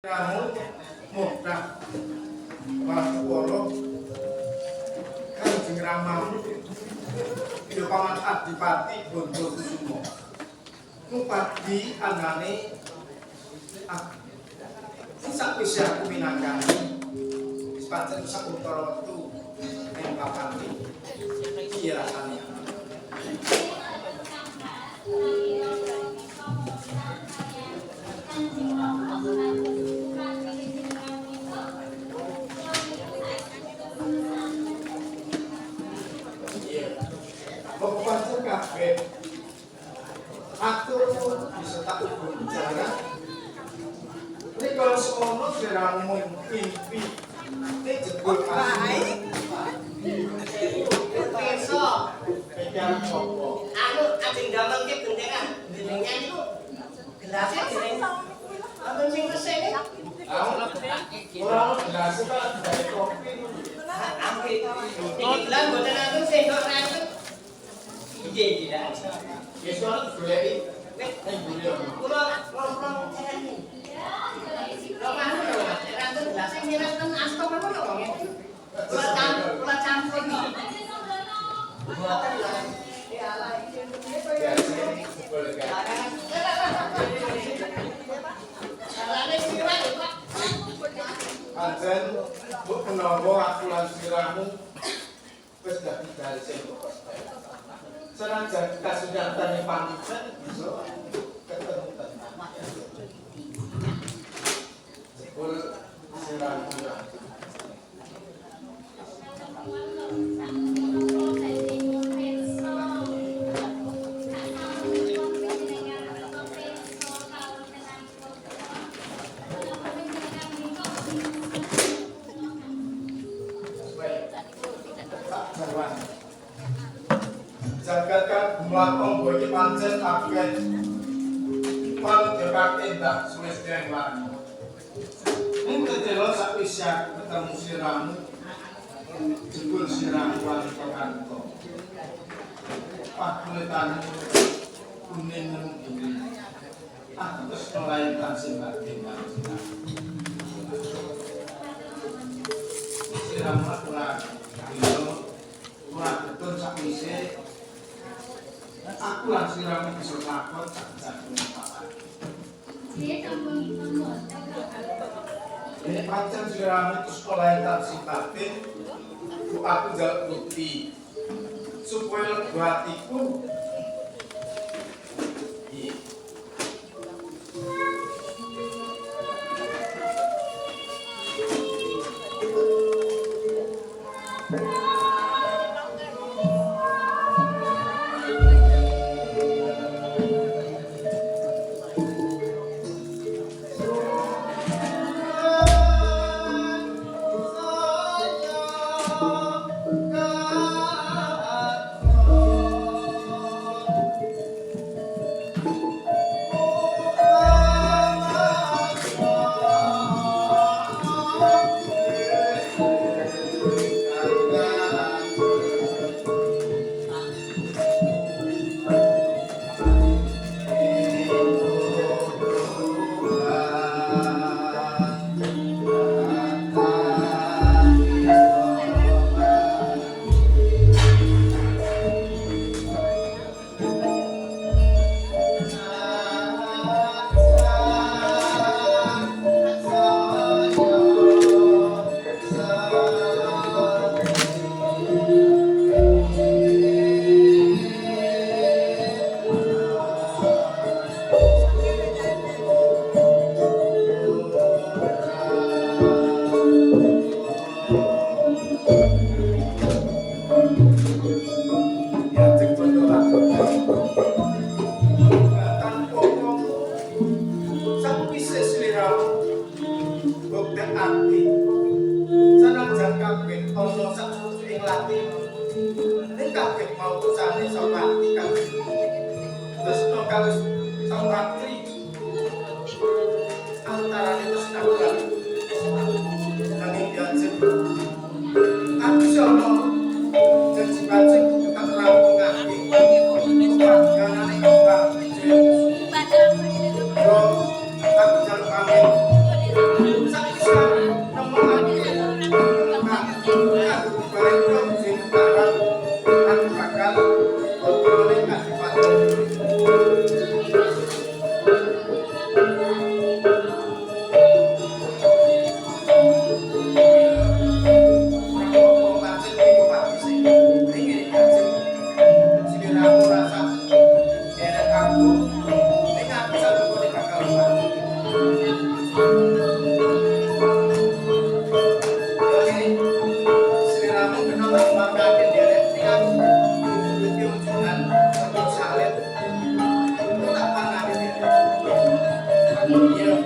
Kamu mudah waktu polo Kanjeng Rama Iyo Paman Adipati Bondokusumo Nupadi anane sakwise aku minangkani pancen sakuntara wektu ing papan iki rasane kabeh atur bisa tak bicara nek kalau semono diramu mimpi nek jebul asli besok pegang opo anu ajeng damel ki bendengan bendengan itu gelasnya dereng apa sing resik ora gelas kok dari kopi angge iki gelas boten anu sendok ranten iki tidak. Besok goleki nek buri. Kula cerani. Lho manu lho, ranten gelas sing ranten asto apa lho wong iki. Kula campur iki. Buatan lho. Ya ala iki. Salane sira Pak. Anjen mbok menawa aku lan siramu wis dadi dari sing senajan kasunyatane pamitan bisa ketemu tenan. Sepul sirah-sirah. Jagat gumlakong boy pancen akeh panjebake ndak suwes dereng lani. Ning kedelo sakwise ketemu siramu jebul siramu wali kanto. Pakuletane kuning nemu. Terus mulai tansih batin. Siramu akulah ora betul sakwise aku lan siramu bisa lakon sak papan. Ini pancen siramu itu sekolah yang simpatin aku jaluk bukti supaya lega hatiku. Aku jaluk amin. Iya.